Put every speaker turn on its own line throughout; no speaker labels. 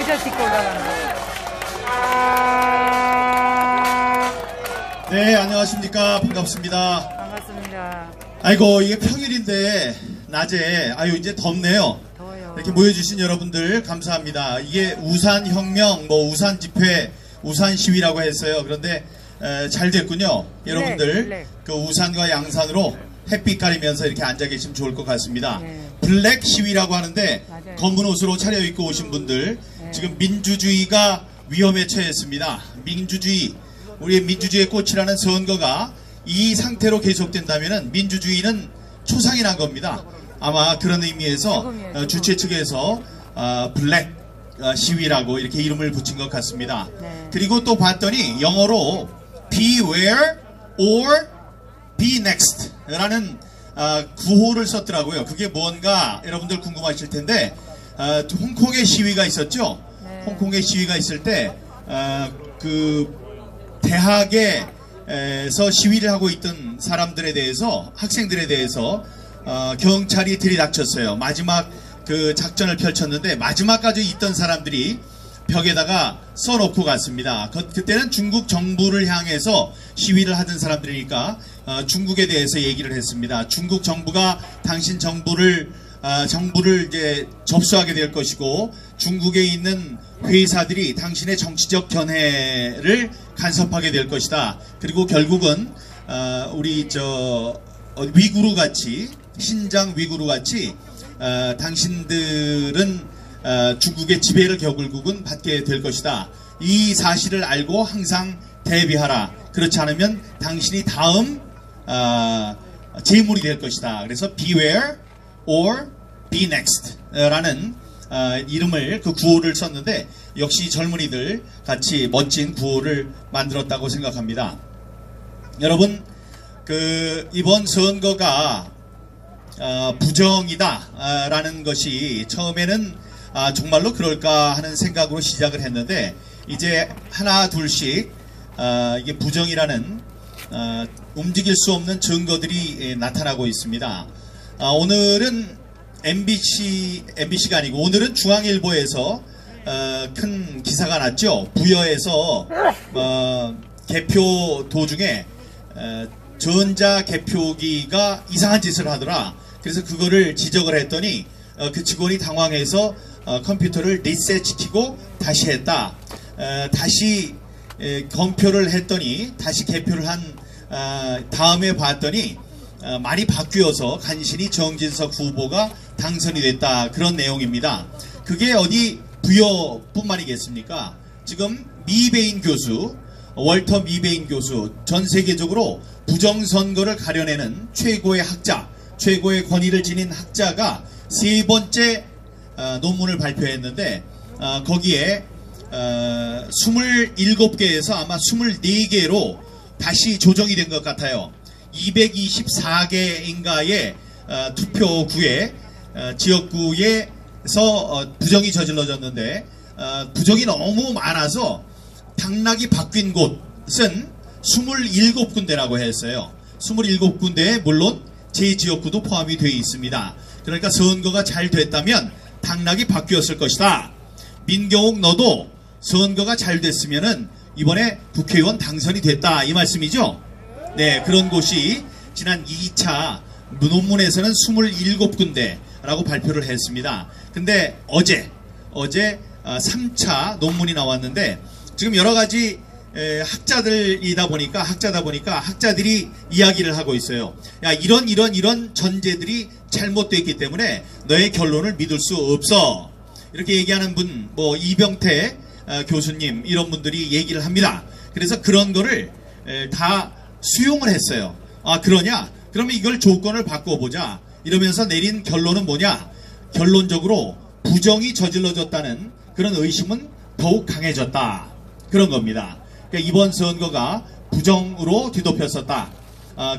의자 딛고 올라가는 거.
네, 안녕하십니까. 반갑습니다.
반갑습니다.
아이고, 이게 평일인데, 낮에, 이제 덥네요.
더워요.
이렇게 모여주신 여러분들, 감사합니다. 이게 우산혁명, 우산집회, 우산시위라고 했어요. 그런데, 잘 됐군요. 여러분들,
블랙.
그 우산과 양산으로 햇빛 가리면서 이렇게 앉아 계시면 좋을 것 같습니다.
네.
블랙 시위라고 하는데,
맞아요.
검은 옷으로 차려입고 오신 분들,
네.
지금 민주주의가 위험에 처했습니다. 민주주의, 우리의 민주주의의 꽃이라는 선거가 이 상태로 계속된다면 민주주의는 초상이 난 겁니다. 아마 그런 의미에서 주최 측에서 블랙 시위라고 이렇게 이름을 붙인 것 같습니다.
네.
그리고 또 봤더니 영어로 beware or be next 라는 구호를 썼더라고요. 그게 뭔가 여러분들 궁금하실 텐데 홍콩의 시위가 있었죠.
네.
홍콩의 시위가 있을 때 그 대학에서 시위를 하고 있던 사람들에 대해서, 학생들에 대해서 경찰이 들이닥쳤어요. 마지막 그 작전을 펼쳤는데 마지막까지 있던 사람들이 벽에다가 써놓고 갔습니다. 그때는 중국 정부를 향해서 시위를 하던 사람들이니까 중국에 대해서 얘기를 했습니다. 중국 정부가 당신 정부를 이제 접수하게 될 것이고, 중국에 있는 회사들이 당신의 정치적 견해를 간섭하게 될 것이다. 그리고 결국은 우리 위구르 같이, 신장 위구르 같이 당신들은 중국의 지배를 결국은 받게 될 것이다. 이 사실을 알고 항상 대비하라. 그렇지 않으면 당신이 다음 재물이 될 것이다. 그래서 beware or be next 라는 이름을, 그 구호를 썼는데 역시 젊은이들 같이 멋진 구호를 만들었다고 생각합니다. 여러분, 이번 선거가 부정이다 라는 것이 처음에는 정말로 그럴까 하는 생각으로 시작을 했는데, 이제 하나 둘씩 이게 부정이라는 움직일 수 없는 증거들이 나타나고 있습니다. 오늘은 MBC가 아니고 오늘은 중앙일보에서 큰 기사가 났죠. 부여에서 개표 도중에 전자 개표기가 이상한 짓을 하더라. 그래서 그거를 지적을 했더니 그 직원이 당황해서 컴퓨터를 리셋시키고 다시 했다. 다시 검표를 했더니, 다시 개표를 한 다음에 봤더니 많이 바뀌어서 간신히 정진석 후보가 당선이 됐다. 그런 내용입니다. 그게 어디 부여뿐만이겠습니까? 지금 미베인 교수, 월터 미베인 교수, 전 세계적으로 부정선거를 가려내는 최고의 학자, 최고의 권위를 지닌 학자가 세 번째 논문을 발표했는데, 거기에 27개에서 아마 24개로 다시 조정이 된 것 같아요. 224개인가의 투표구에, 지역구에서 부정이 저질러졌는데, 부정이 너무 많아서 당락이 바뀐 곳은 27군데라고 했어요. 27군데에 물론 제 지역구도 포함이 되어 있습니다. 그러니까 선거가 잘 됐다면 당락이 바뀌었을 것이다. 민경욱, 너도 선거가 잘 됐으면은 이번에 국회의원 당선이 됐다, 이 말씀이죠? 네, 그런 곳이 지난 2차 논문에서는 27군데라고 발표를 했습니다. 근데 어제 3차 논문이 나왔는데, 지금 여러 가지 학자다 보니까 학자들이 이야기를 하고 있어요. 야, 이런 전제들이 잘못됐기 때문에 너의 결론을 믿을 수 없어. 이렇게 얘기하는 분, 이병태 교수님, 이런 분들이 얘기를 합니다. 그래서 그런 거를 다 수용을 했어요. 아, 그러냐? 그러면 이걸 조건을 바꿔보자. 이러면서 내린 결론은 뭐냐? 결론적으로 부정이 저질러졌다는 그런 의심은 더욱 강해졌다. 그런 겁니다. 그러니까 이번 선거가 부정으로 뒤덮였었다.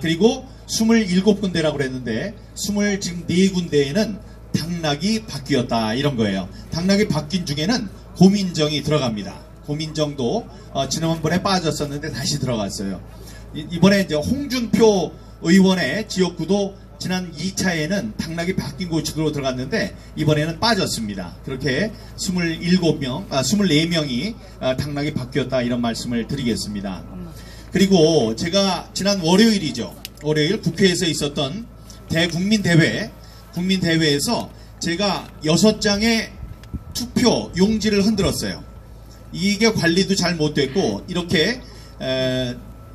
그리고 27군데라고 그랬는데 24군데에는 당락이 바뀌었다, 이런 거예요. 당락이 바뀐 중에는 고민정이 들어갑니다. 고민정도 지난번에 빠졌었는데 다시 들어갔어요. 이번에 이제 홍준표 의원의 지역구도 지난 2차에는 당락이 바뀐 곳으로 들어갔는데 이번에는 빠졌습니다. 그렇게 24명이 당락이 바뀌었다 이런 말씀을 드리겠습니다. 그리고 제가 지난 월요일 국회에서 있었던 국민대회에서 제가 6장의 투표 용지를 흔들었어요. 이게 관리도 잘 못됐고 이렇게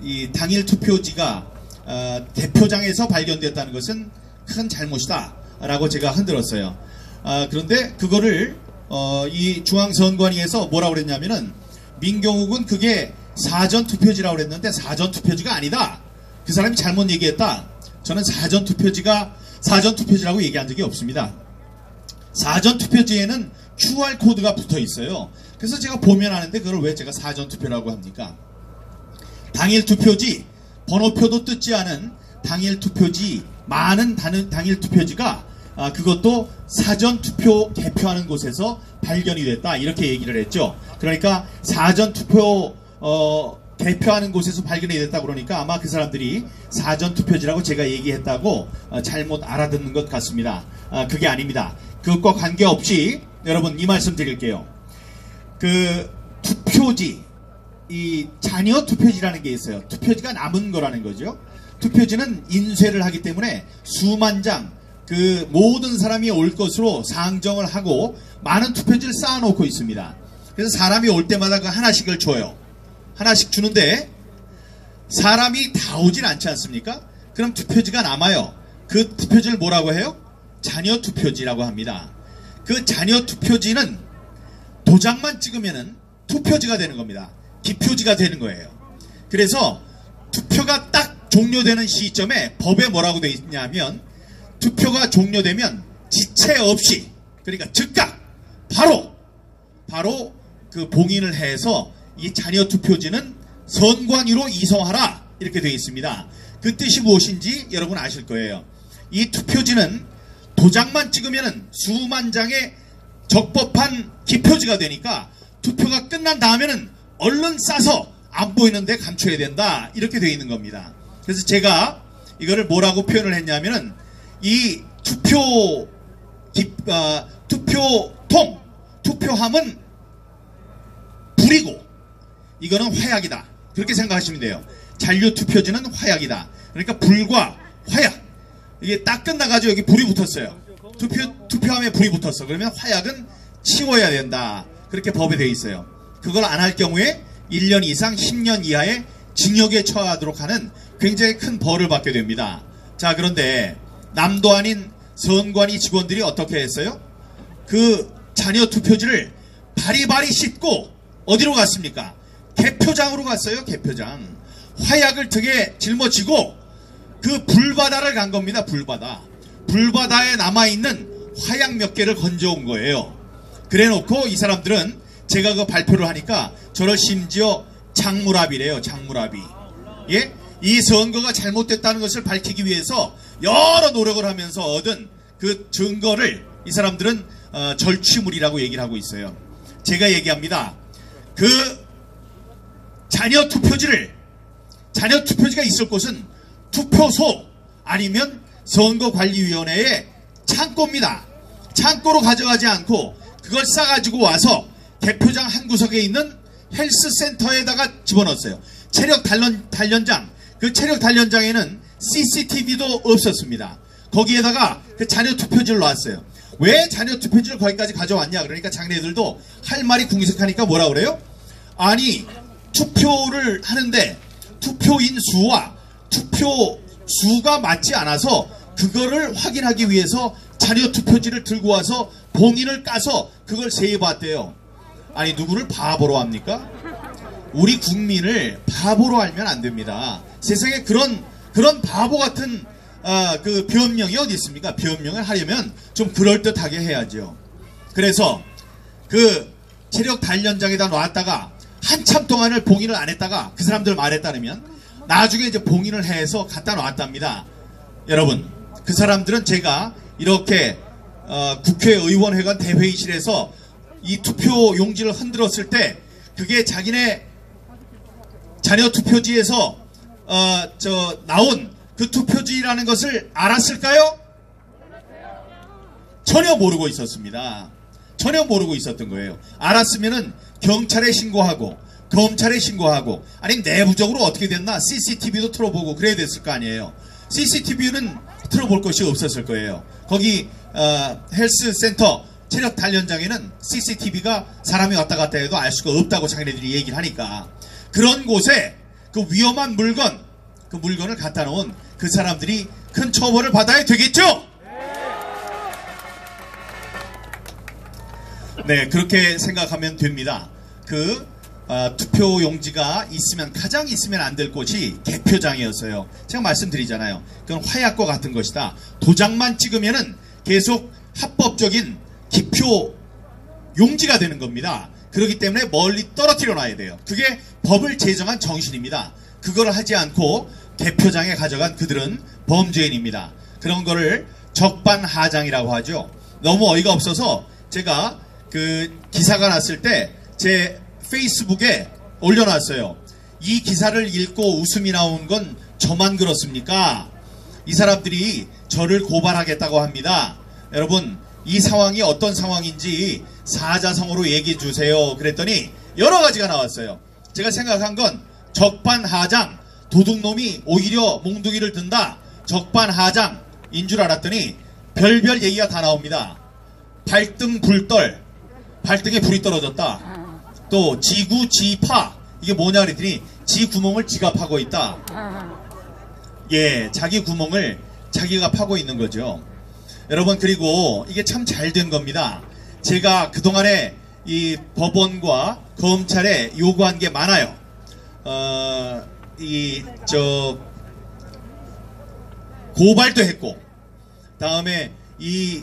이 당일 투표지가 대표장에서 발견됐다는 것은 큰 잘못이다 라고 제가 흔들었어요. 그런데 그거를 이 중앙선관위에서 뭐라고 그랬냐면은 민경욱은 그게 사전투표지라고 그랬는데 사전투표지가 아니다. 그 사람이 잘못 얘기했다. 저는 사전투표지라고 얘기한 적이 없습니다. 사전투표지에는 QR코드가 붙어 있어요. 그래서 제가 보면 아는데 그걸 왜 제가 사전투표라고 합니까? 당일 투표지, 번호표도 뜯지 않은 당일 투표지, 많은 당일 투표지가 그것도 사전투표 개표하는 곳에서 발견이 됐다. 이렇게 얘기를 했죠. 그러니까 사전투표 개표하는 곳에서 발견이 됐다 그러니까 아마 그 사람들이 사전투표지라고 제가 얘기했다고 잘못 알아듣는 것 같습니다. 그게 아닙니다. 그것과 관계없이 여러분 이 말씀 드릴게요. 그 투표지, 이 잔여 투표지라는 게 있어요. 투표지가 남은 거라는 거죠. 투표지는 인쇄를 하기 때문에 수만 장, 그 모든 사람이 올 것으로 상정을 하고 많은 투표지를 쌓아놓고 있습니다. 그래서 사람이 올 때마다 그 하나씩을 줘요. 하나씩 주는데 사람이 다 오진 않지 않습니까? 그럼 투표지가 남아요. 그 투표지를 뭐라고 해요? 잔여 투표지라고 합니다. 그 잔여 투표지는 도장만 찍으면은 투표지가 되는 겁니다. 기표지가 되는 거예요. 그래서 투표가 딱 종료되는 시점에 법에 뭐라고 되어 있냐면 투표가 종료되면 지체 없이, 그러니까 즉각 바로 그 봉인을 해서 이 잔여 투표지는 선관위로 이송하라 이렇게 되어 있습니다. 그 뜻이 무엇인지 여러분 아실 거예요. 이 투표지는 도장만 찍으면 수만 장의 적법한 기표지가 되니까 투표가 끝난 다음에는 얼른 싸서 안 보이는 데 감춰야 된다 이렇게 되어 있는 겁니다. 그래서 제가 이거를 뭐라고 표현을 했냐면은 이 투표함은 불이고 이거는 화약이다. 그렇게 생각하시면 돼요. 잔류투표지는 화약이다. 그러니까 불과 화약. 이게 딱 끝나가지고 여기 불이 붙었어요. 투표함에 불이 붙었어. 그러면 화약은 치워야 된다. 그렇게 법에 되어 있어요. 그걸 안 할 경우에 1년 이상 10년 이하의 징역에 처하도록 하는 굉장히 큰 벌을 받게 됩니다. 자, 그런데 남도 아닌 선관위 직원들이 어떻게 했어요? 그 잔여 투표지를 바리바리 씻고 어디로 갔습니까? 개표장으로 갔어요. 개표장. 화약을 등에 짊어지고 그 불바다를 간 겁니다. 불바다에 남아있는 화약 몇 개를 건져온 거예요. 그래놓고 이 사람들은 제가 그 발표를 하니까 저를 심지어 장물합이래요. 장물합이. 예? 이 선거가 잘못됐다는 것을 밝히기 위해서 여러 노력을 하면서 얻은 그 증거를 이 사람들은 절취물이라고 얘기를 하고 있어요. 제가 얘기합니다. 그 잔여 투표지가 있을 곳은 투표소 아니면 선거관리위원회의 창고입니다. 창고로 가져가지 않고 그걸 싸가지고 와서 개표장 한 구석에 있는 헬스센터에다가 집어넣었어요. 체력 단련장. 그 체력 단련장에는 CCTV도 없었습니다. 거기에다가 그 잔여 투표지를 놨어요. 왜 잔여 투표지를 거기까지 가져왔냐? 그러니까 장래들도 할 말이 궁색하니까 뭐라 그래요? 아니, 투표를 하는데 투표인 수와 투표 수가 맞지 않아서 그거를 확인하기 위해서 잔여 투표지를 들고 와서 봉인을 까서 그걸 세입봤대요. 아니, 누구를 바보로 합니까? 우리 국민을 바보로 알면 안 됩니다. 세상에 그런 바보 같은 그 변명이 어디 있습니까? 변명을 하려면 좀 그럴듯하게 해야죠. 그래서 그 체력 단련장에다 놨다가 한참 동안을 봉인을 안 했다가 그 사람들 말에 따르면 나중에 이제 봉인을 해서 갖다 놨답니다. 여러분, 그 사람들은 제가 이렇게 국회의원회관 대회의실에서 이 투표 용지를 흔들었을 때 그게 자기네 잔여 투표지에서 나온 그 투표지라는 것을 알았을까요? 전혀 모르고 있었습니다. 전혀 모르고 있었던 거예요. 알았으면은 경찰에 신고하고 검찰에 신고하고 아니 내부적으로 어떻게 됐나 CCTV도 틀어보고 그래야 됐을 거 아니에요. CCTV는 틀어볼 것이 없었을 거예요. 거기 헬스센터 체력 단련장에는 CCTV가 사람이 왔다 갔다 해도 알 수가 없다고 자기네들이 얘기를 하니까 그런 곳에 그 위험한 물건 그 물건을 갖다 놓은 그 사람들이 큰 처벌을 받아야 되겠죠? 네, 그렇게 생각하면 됩니다. 투표 용지가 가장 있으면 안 될 곳이 개표장이었어요. 제가 말씀드리잖아요. 그건 화약과 같은 것이다. 도장만 찍으면은 계속 합법적인 기표 용지가 되는 겁니다. 그렇기 때문에 멀리 떨어뜨려 놔야 돼요. 그게 법을 제정한 정신입니다. 그걸 하지 않고 개표장에 가져간 그들은 범죄인입니다. 그런 거를 적반하장이라고 하죠. 너무 어이가 없어서 제가 그 기사가 났을 때 제 페이스북에 올려놨어요. 이 기사를 읽고 웃음이 나온 건 저만 그렇습니까? 이 사람들이 저를 고발하겠다고 합니다. 여러분, 이 상황이 어떤 상황인지 사자성어로 얘기해 주세요. 그랬더니 여러 가지가 나왔어요. 제가 생각한 건 적반하장, 도둑놈이 오히려 몽둥이를 든다. 적반하장인 줄 알았더니 별별 얘기가 다 나옵니다. 발등 불떨, 발등에 불이 떨어졌다. 또 지구 지파, 이게 뭐냐 그랬더니 지 구멍을 지가 파고 있다. 예, 자기 구멍을 자기가 파고 있는 거죠. 여러분, 그리고 이게 참 잘 된 겁니다. 제가 그동안에 이 법원과 검찰에 요구한 게 많아요. 고발도 했고, 다음에 이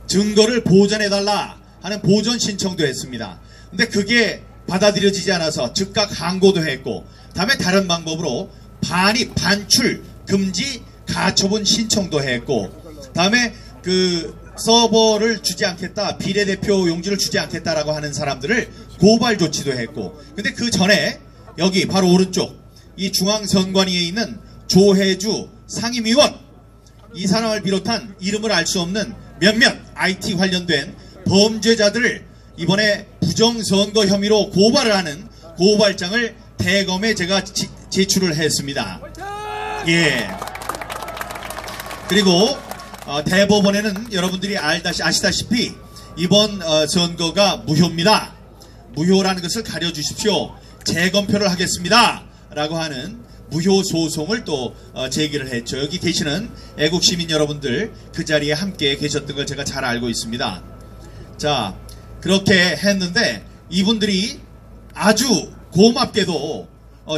증거를 보존해달라 하는 보존 신청도 했습니다. 근데 그게 받아들여지지 않아서 즉각 항고도 했고, 다음에 다른 방법으로 반출 금지 가처분 신청도 했고, 다음에 그 서버를 주지 않겠다, 비례대표 용지를 주지 않겠다라고 하는 사람들을 고발 조치도 했고, 근데 그 전에 여기 바로 오른쪽 이 중앙선관위에 있는 조혜주 상임위원, 이 사람을 비롯한 이름을 알 수 없는 몇몇 IT 관련된 범죄자들을 이번에 부정선거 혐의로 고발을 하는 고발장을 대검에 제가 제출을 했습니다. 예. 그리고 대법원에는 여러분들이 아시다시피 이번 선거가 무효입니다. 무효라는 것을 가려주십시오. 재검표를 하겠습니다. 라고 하는 무효 소송을 또 제기를 했죠. 여기 계시는 애국시민 여러분들 그 자리에 함께 계셨던 걸 제가 잘 알고 있습니다. 자, 그렇게 했는데 이분들이 아주 고맙게도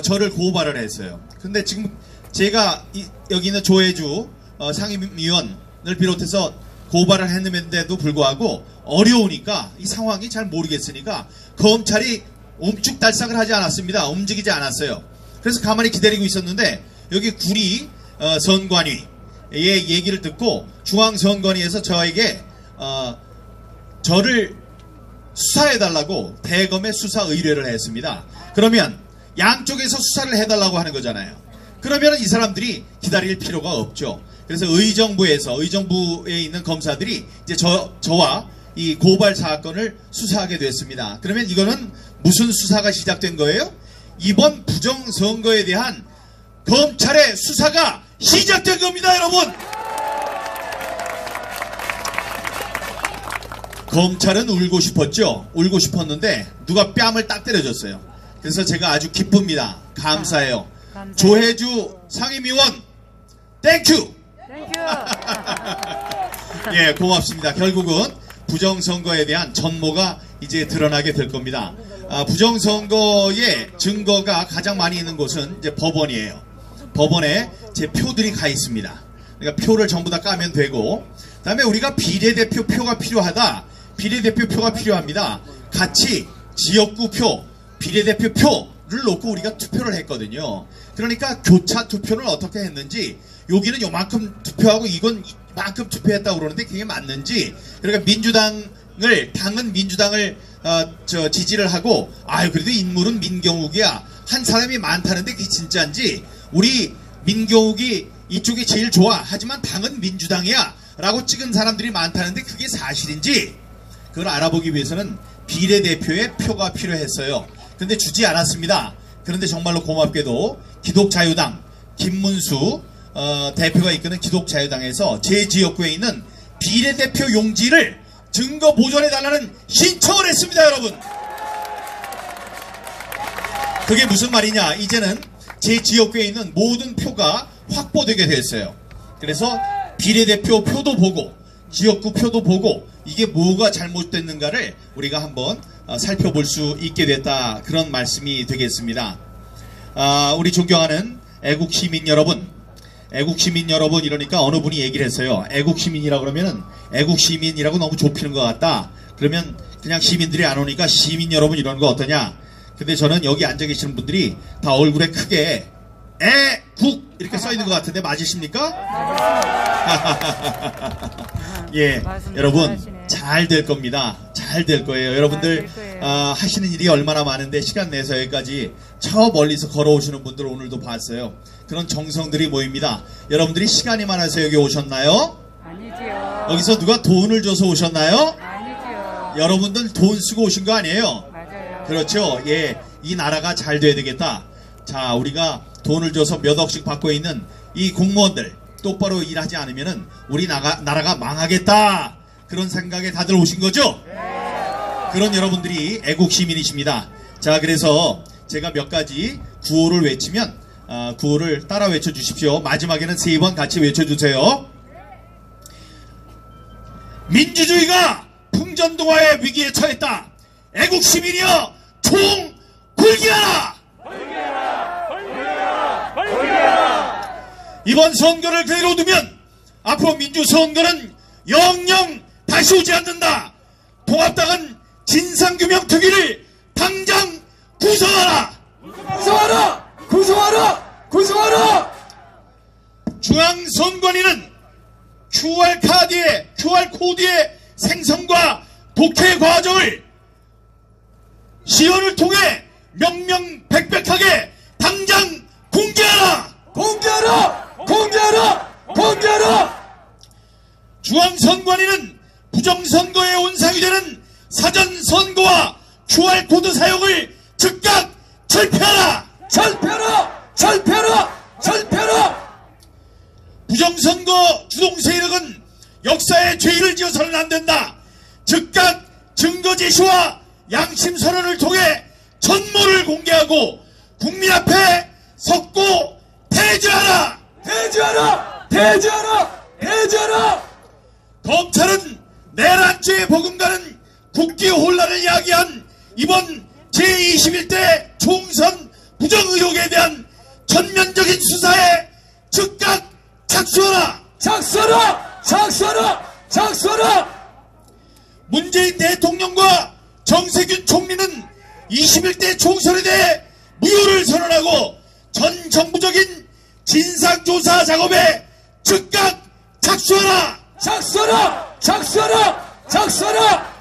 저를 고발을 했어요. 근데 지금 제가 여기 있는 조혜주 상임위원을 비롯해서 고발을 했는데도 불구하고 어려우니까 이 상황이 잘 모르겠으니까 검찰이 움쭉달싹을 하지 않았습니다. 움직이지 않았어요. 그래서 가만히 기다리고 있었는데 여기 구리 선관위의 얘기를 듣고 중앙선관위에서 저에게 저를 수사해달라고 대검에 수사 의뢰를 했습니다. 그러면 양쪽에서 수사를 해달라고 하는 거잖아요. 그러면 이 사람들이 기다릴 필요가 없죠. 그래서 의정부에 있는 검사들이 이제 저와 이 고발 사건을 수사하게 됐습니다. 그러면 이거는 무슨 수사가 시작된 거예요? 이번 부정선거에 대한 검찰의 수사가 시작된 겁니다, 여러분! 검찰은 울고 싶었죠. 울고 싶었는데 누가 뺨을 딱 때려줬어요. 그래서 제가 아주 기쁩니다. 감사해요. 조혜주 상임위원 땡큐. 예, 고맙습니다. 결국은 부정선거에 대한 전모가 이제 드러나게 될 겁니다. 부정선거의 증거가 가장 많이 있는 곳은 이제 법원이에요. 법원에 제 표들이 가 있습니다. 그러니까 표를 전부 다 까면 되고, 그다음에 우리가 비례대표 표가 필요하다. 비례대표 표가 필요합니다. 같이 지역구 표, 비례대표 표를 놓고 우리가 투표를 했거든요. 그러니까 교차 투표를 어떻게 했는지, 여기는 요만큼 투표하고 이건 이만큼 투표했다고 그러는데 그게 맞는지, 그러니까 당은 민주당을 지지를 하고, 아유 그래도 인물은 민경욱이야, 한 사람이 많다는데 그게 진짜인지, 우리 민경욱이 이쪽이 제일 좋아. 하지만 당은 민주당이야. 라고 찍은 사람들이 많다는데 그게 사실인지 그걸 알아보기 위해서는 비례대표의 표가 필요했어요. 근데 주지 않았습니다. 그런데 정말로 고맙게도 기독자유당 김문수 대표가 이끄는 기독자유당에서 제 지역구에 있는 비례대표 용지를 증거 보존해달라는 신청을 했습니다, 여러분. 그게 무슨 말이냐? 이제는 제 지역구에 있는 모든 표가 확보되게 됐어요. 그래서 비례대표 표도 보고 지역구 표도 보고 이게 뭐가 잘못됐는가를 우리가 한번 살펴볼 수 있게 됐다, 그런 말씀이 되겠습니다. 우리 존경하는 애국시민 여러분, 애국시민 여러분 이러니까 어느 분이 얘기를 했어요. 애국시민이라고 그러면은 애국시민이라고 너무 좁히는 것 같다. 그러면 그냥 시민들이 안 오니까 시민 여러분 이러는 거 어떠냐. 근데 저는 여기 앉아 계시는 분들이 다 얼굴에 크게 애국 이렇게 써 있는 것 같은데 맞으십니까? 예, 여러분 잘 될 겁니다. 잘 될 거예요. 여러분들 하시는 일이 얼마나 많은데 시간 내서 여기까지 저 멀리서 걸어오시는 분들 오늘도 봤어요. 그런 정성들이 모입니다. 여러분들이 시간이 많아서 여기 오셨나요?
아니지요.
여기서 누가 돈을 줘서 오셨나요?
아니지요.
여러분들 돈 쓰고 오신 거 아니에요?
맞아요.
그렇죠. 예, 이 나라가 잘 돼야 되겠다. 자, 우리가 돈을 줘서 몇 억씩 받고 있는 이 공무원들 똑바로 일하지 않으면은 우리 나라가 망하겠다. 그런 생각에 다들 오신 거죠? 네. 그런 여러분들이 애국 시민이십니다. 자, 그래서 제가 몇 가지 구호를 외치면 구호를 따라 외쳐주십시오. 마지막에는 3번 같이 외쳐주세요. 민주주의가 풍전등화의 위기에 처했다. 애국 시민이여 총 굴기하라! 이번 선거를 그대로 두면 앞으로 민주선거는 영영 다시 오지 않는다. 통합당은 진상규명특위를 당장 구성하라!
구성하라! 구성하라! 구성하라!
중앙선관위는 QR코드의 생성과 독해 과정을 시연을 통해 명명백백하게 당장 공개하라!
공개하라! 공개하라! 공개하라!
중앙선관위는 부정선거에 온상이 되는 사전선거와 QR코드 사용을 즉각 철폐하라!
철폐하라! 철폐하라! 철폐하라!
부정선거 주동 세력은 역사에 죄를 지어서는 안 된다. 즉각 증거 제시와 양심 선언을 통해 전모를 공개하고 국민 앞에 섰고 대죄하라.
대죄하라! 대죄하라! 대죄하라!
검찰은 내란죄에 버금가는 국기 혼란을 야기한 이번 제21대 총선 부정 의혹에 대한 전면적인 수사에 즉각 착수하라!
작수하라! 작수하라! 작수하라!
문재인 대통령과 정세균 총리는 21대 총선에 대해 무효를 선언하고 전 정부적인 진상조사 작업에 즉각 착수하라!
작수하라! 작수하라! 작수하라!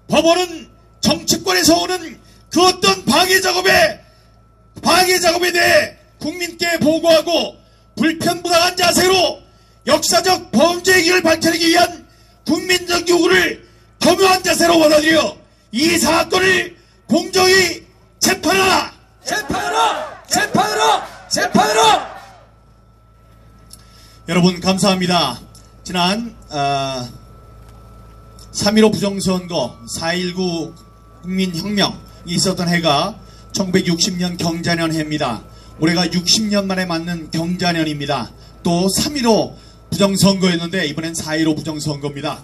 법원은 정치권에서 오는 그 어떤 방해 작업에 대해 국민께 보고하고 불편부당한 자세로 역사적 범죄 행위를 밝혀내기 위한 국민적 요구를 겸허한 자세로 받아들여 이 사건을 공정히 재판하라!
재판하라! 재판하라! 재판하라!
여러분 감사합니다. 지난 3.15 부정선거 4.19 국민혁명이 있었던 해가 1960년 경자년 해입니다. 올해가 60년 만에 맞는 경자년입니다. 또 3.15 부정선거였는데 이번엔 4.15 부정선거입니다.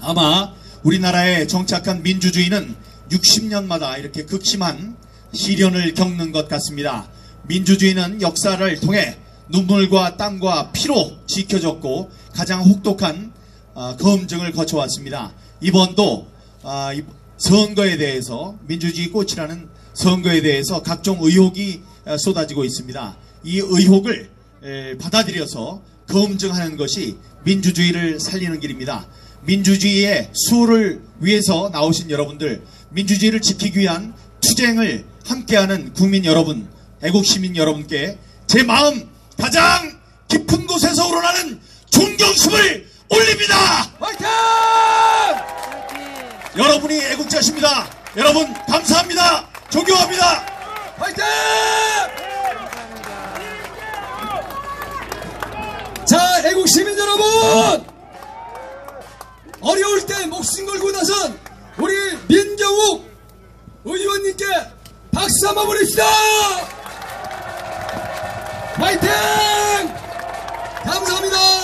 아마 우리나라에 정착한 민주주의는 60년마다 이렇게 극심한 시련을 겪는 것 같습니다. 민주주의는 역사를 통해 눈물과 땀과 피로 지켜졌고 가장 혹독한 검증을 거쳐왔습니다. 이번도 선거에 대해서 민주주의 꽃이라는 선거에 대해서 각종 의혹이 쏟아지고 있습니다. 이 의혹을 받아들여서 검증하는 것이 민주주의를 살리는 길입니다. 민주주의의 수호를 위해서 나오신 여러분들, 민주주의를 지키기 위한 투쟁을 함께하는 국민 여러분, 애국시민 여러분께 제 마음 가장 깊은 곳에서 우러나는 존경심을 올립니다.
화이팅!
여러분이 애국자십니다. 여러분 감사합니다. 존경합니다.
화이팅! 자, 애국 시민 여러분! 어려울 때 목숨 걸고 나선 우리 민경욱 의원님께 박수 한번 보냅시다! 화이팅! 감사합니다!